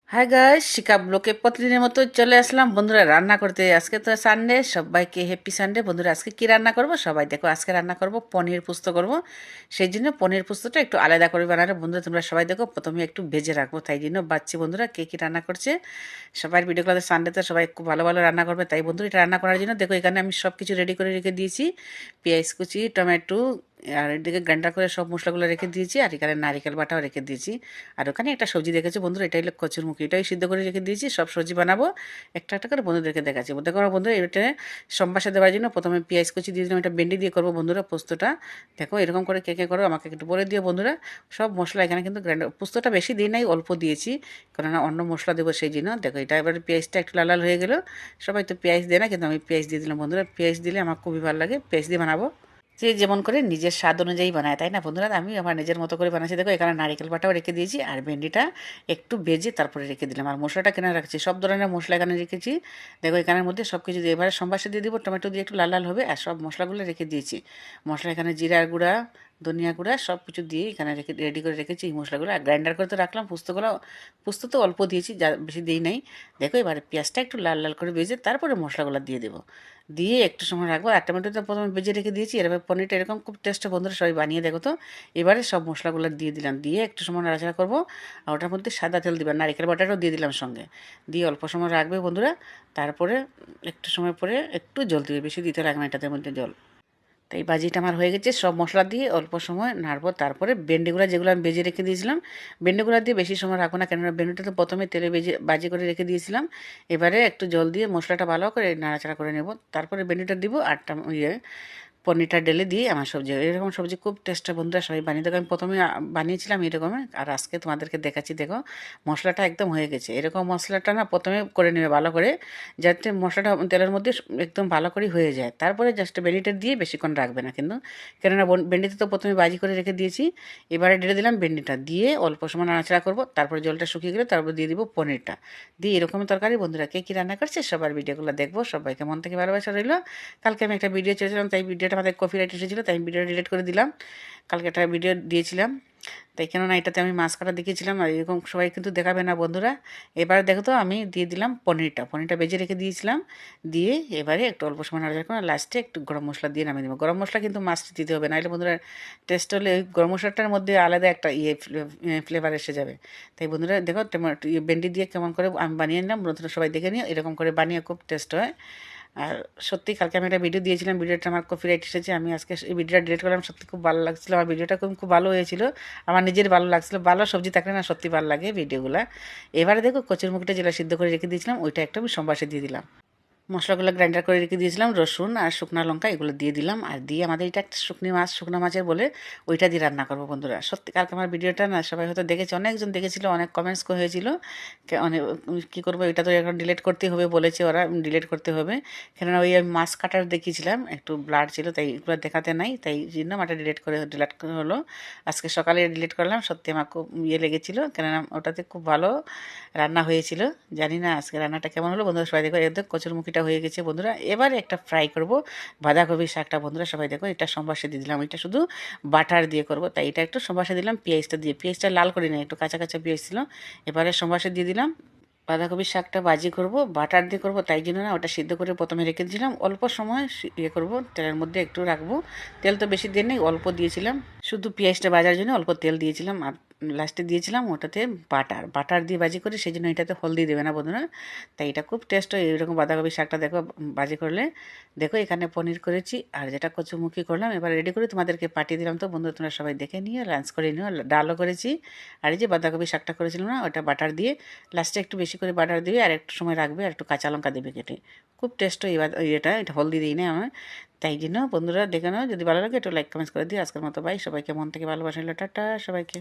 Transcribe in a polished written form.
Hi guys, শিকা ব্লকে প্রতিদিনের মতো চলে আসলাম বন্ধুরা রান্না করতে। আজকে তো সানডে, সবাইকে হ্যাপি সানডে। বন্ধুরা আজকে কি রান্না করব সবাই দেখো। আজকে রান্না করব পনির পুস্ত করব। সেই জন্য পনির পুস্তটা একটু আলাদা করে বানানো বন্ধুরা, তোমরা সবাই দেখো। প্রথমে একটু ভেজে রাখবো, তাই জন্য বাচ্চি বন্ধুরা কে কি রান্না করছে। সবাই ভিডিওগুলোতে সানডেতে সবাই খুব ভালো ভালো রান্না করবে, তাই বন্ধুরা এটা রান্না করার জন্য দেখো এখানে আমি সব কিছু রেডি করে রেখে দিয়েছি। পেঁয়াজ কুচি, টমেটো, আর এদিকে গ্রাইন্ডার করে সব মশলাগুলো রেখে দিয়েছি, আর এখানে নারিকেল বাটাও রেখে দিয়েছি। আর ওখানে একটা সবজি দেখেছি বন্ধুরা, এটা হলো কচুরমুখী, এটাই সিদ্ধ করে রেখে দিয়েছি। সব সবজি বানাবো, একটা একটা করে বন্ধুদেরকে দেখাচ্ছি। দেখো আমার বন্ধুরা, এটা সম্বাসে দেওয়ার জন্য প্রথমে পেঁয়াজ কুচি দিয়ে দিলাম, এটা ভেন্ডি দিয়ে করবো বন্ধুরা পোস্তটা। দেখো এরকম করে কে কে করো আমাকে একটু বলে দিও বন্ধুরা। সব মশলা এখানে কিন্তু গ্রাইন্ডার, পোস্তটা বেশি দিই নাই, অল্প দিয়েছি, কেননা অন্য মশলা দেবো সেই জন্য। দেখো এটা এবার পেঁয়াজটা একটু লাল লাল হয়ে গেলো। সবাই তো পেঁয়াজ দেয় না, কিন্তু আমি পেঁয়াজ দিয়ে দিলাম বন্ধুরা। পেঁয়াজ দিলে আমার খুবই ভালো লাগে, পেঁয়াজ দিয়ে বানাবো। যে যেমন করে নিজের স্বাদ অনুযায়ী বানায়, তাই না বন্ধুরা? আমি আমার নিজের মতো করে বানাচ্ছি। দেখো এখানে নারিকেল বাটাও রেখে দিয়েছি, আর ভেন্ডিটা একটু ভেজে তারপরে রেখে দিলাম, আর মশলাটা কেনা রাখছি, সব ধরনের মশলা এখানে রেখেছি। দেখো এখানের মধ্যে সব কিছু দিয়ে এবারে সম্বাসে দিয়ে দিব, টমেটো দিয়ে একটু লাল লাল হবে, আর সব মশলাগুলো রেখে দিয়েছি। মশলা এখানে জিরার গুঁড়া, ধনিয়া গুঁড়া সব কিছু দিয়ে এখানে রেখে রেডি করে রেখেছি এই মশলাগুলো। আর গ্রাইন্ডার করে তো রাখলাম পোস্তগুলো। পোস্ত তো অল্প দিয়েছি, যা বেশি দিই নাই। দেখো এবারে পেঁয়াজটা একটু লাল লাল করে ভেজে তারপরে মশলাগুলো দিয়ে দেবো। দিয়ে একটু সময় রাখবো, আর টমেটোটা প্রথমে ভেজে রেখে দিয়েছি। এরপর পনিরটা এরকম খুব টেস্টে বন্ধুরা সবাই বানিয়ে দেখো তো। এবারে সব মশলাগুলো দিয়ে দিলাম, দিয়ে একটু সময় নাড়াচাড়া করবো। আর ওটার মধ্যে সাদা তেল দিবেন, নারিকেল বাটারও দিয়ে দিলাম সঙ্গে। দিয়ে অল্প সময় রাখবে বন্ধুরা। তারপরে একটু সময় পরে একটু জল দিবে, বেশি দিতে লাগবে না এটাতে মধ্যে জল। তাই ভাজিটা আমার হয়ে গেছে, সব মশলা দিয়ে অল্প সময় নাড়বো। তারপরে ভেন্ডিগুলো যেগুলো আমি ভেজে রেখে দিয়েছিলাম, ভেন্ডিগুলো দিয়ে বেশি সময় রাখবো না, কেননা ভেন্ডিটা তো প্রথমে তেলে ভাজি করে রেখে দিয়েছিলাম। এবারে একটু জল দিয়ে মশলাটা ভালো করে নাড়াচাড়া করে নেব, তারপরে ভেন্ডিটা দিব। আর পনিরটা ঢেলে দিয়ে আমার সবজি, এরকম সবজি খুব টেস্ট বন্ধুরা সবাই বানিয়ে দেখো। আমি প্রথমে বানিয়েছিলাম এরকমের, আর আজকে তোমাদেরকে দেখাচ্ছি। দেখো মশলাটা একদম হয়ে গেছে। এরকম মশলাটা না প্রথমে করে নেবে ভালো করে, যাতে মশলাটা তেলের মধ্যে একদম ভালো করে হয়ে যায়। তারপরে জাস্ট ভেন্ডিটা দিয়ে বেশিক্ষণ রাখবে না কিন্তু, কেননা ভেন্ডিতে তো প্রথমে ভাজি করে রেখে দিয়েছি। এবারে ঢেলে দিলাম ভেন্ডিটা, দিয়ে অল্প সময় নাড়াচাড়া করবো। তারপরে জলটা শুকিয়ে গেলে তারপর দিয়ে দিব পনিরটা। দিয়ে এরকম তরকারি বন্ধুরা কে কী রান্না করছে সবার ভিডিওগুলো দেখবো। সবাইকে মন থেকে ভালোবাসা রইলো। কালকে আমি একটা ভিডিও চেয়েছিলাম, তাই ভিডিওটা আমাদের কপিরাইট এসেছিলো, তাই আমি ভিডিওটা ডিলিট করে দিলাম। কালকে একটা ভিডিও দিয়েছিলাম, তাই কেননা এটাতে আমি মাছ কাটা দেখিয়েছিলাম, আর এরকম সবাই কিন্তু দেখাবে না বন্ধুরা। এবার দেখো তো আমি দিয়ে দিলাম পনিরটা ভেজে রেখে দিয়েছিলাম। দিয়ে এবারে একটু অল্প সময় নাড়াচাড়া করে লাস্টে একটু গরম মশলা দিয়ে নামিয়ে দেবো। গরম মশলা কিন্তু মাছটি দিতে হবে, নাহলে বন্ধুরা টেস্ট হলে ওই গরম মশলাটার মধ্যে আলাদা একটা ফ্লেভার এসে যাবে। তাই বন্ধুরা দেখো ভেন্ডি দিয়ে কেমন করে আমি বানিয়ে নিলাম, বন্ধুরা সবাই দেখে নিও, এরকম করে বানিয়ে খুব টেস্ট হয়। আর সত্যি কালকে আমি একটা ভিডিও দিয়েছিলাম, ভিডিওটা আমার কপিরাইট এসেছে, আমি আজকে এই ভিডিওটা ডিলিট করলাম। সত্যি খুব ভালো লাগছিলো, আমার ভিডিওটা খুব ভালো হয়েছিল, আমার নিজের ভালো লাগছিলো। ভালো সবজি থাকলে না সত্যি ভালো লাগে ভিডিওগুলো। এবারে দেখো কচুর মুখটা যেটা সিদ্ধ করে রেখে দিয়েছিলাম, ওইটা একটা আমি সম্বাসে দিয়ে দিলাম। মশলাগুলো গ্রাইন্ডার করে রেখে দিয়েছিলাম, রসুন আর শুকনো লঙ্কা এগুলো দিয়ে দিলাম। আর দিয়ে আমাদের এটা একটা শুকনো মাছের বলে, ওইটা দিয়ে রান্না করবো বন্ধুরা। সত্যি কালকে আমার ভিডিওটা না সবাই হয়তো দেখেছে, অনেকজন দেখেছিল, অনেক কমেন্টস হয়েছিল। অনেক কী করবো, এটা তো এখন ডিলিট করতে হবে বলেছে ওরা, ডিলিট করতে হবে। কেননা ওই আমি মাছ কাটার দেখিয়েছিলাম, একটু ব্লাড ছিল, তাই এগুলো দেখাতে নাই, তাই জন্য ওটা ডিলিট হলো। আজকে সকালে ডিলিট করলাম। সত্যি আমার খুব লেগেছিলো, কেননা ওটাতে খুব ভালো রান্না হয়েছিল। জানি না আজকে রান্নাটা কেমন হলো বন্ধুরা, সবাই দেখো। এদের কচুরমুখিটা হয়ে গেছে বন্ধুরা। এবারে একটা ফ্রাই করব বাঁধাকপি শাকটা বন্ধুরা, সবাই দেখো। এটা সম্বাসে দিয়ে দিলাম, এটা শুধু বাটার দিয়ে করব, তাই এটা একটু সম্বাসে দিলাম পেঁয়াজটা দিয়ে। পেঁয়াজটা লাল করে নিই, একটু কাঁচা কাঁচা পেঁয়াজ ছিল। এবারে সম্বাসে দিয়ে দিলাম। বাঁধাকপির শাকটা ভাজি করব, বাটার দিয়ে করব, তাই জন্য না ওটা সিদ্ধ করে প্রথমে রেখে দিয়েছিলাম। অল্প সময় করব, তেলের মধ্যে একটু রাখবো। তেল তো বেশি দিয়ে নেই, অল্প দিয়েছিলাম, শুধু পেঁয়াজটা ভাজার জন্য অল্প তেল দিয়েছিলাম। আর লাস্টে দিয়েছিলাম ওটাতে বাটার দিয়ে ভাজি করি, সেই জন্য এটাতে হলদি দেবে না বন্ধুরা। তাই এটা খুব টেস্ট হয় এরকম বাঁধাকপির শাকটা দেখো ভাজি করলে। দেখো এখানে পনির করেছি, আর যেটা কচুমুখি করলাম এবার রেডি করে তোমাদেরকে পাঠিয়ে দিলাম। তো বন্ধুরা তোমরা সবাই দেখে নিও, লাঞ্চ করে নিও। ডালও করেছি, আর এই যে বাঁধাকপি শাকটা করেছিলাম না, ওটা বাটার দিয়ে লাস্টে একটু বেশি করে বাটার দিবে, আর একটু সময় রাখবে, আর একটু কাঁচা লঙ্কা দেবে কেটে। খুব টেস্ট হয় এটা হলদি দিই না আমার। তাই জন্য বন্ধুরা দেখে নাও, যদি ভালো লাগে একটু লাইক কমেন্টস করে দিও। আজকের মতো বাই, সবাইকে মন থেকে ভালোবাসা, টাটা সবাইকে।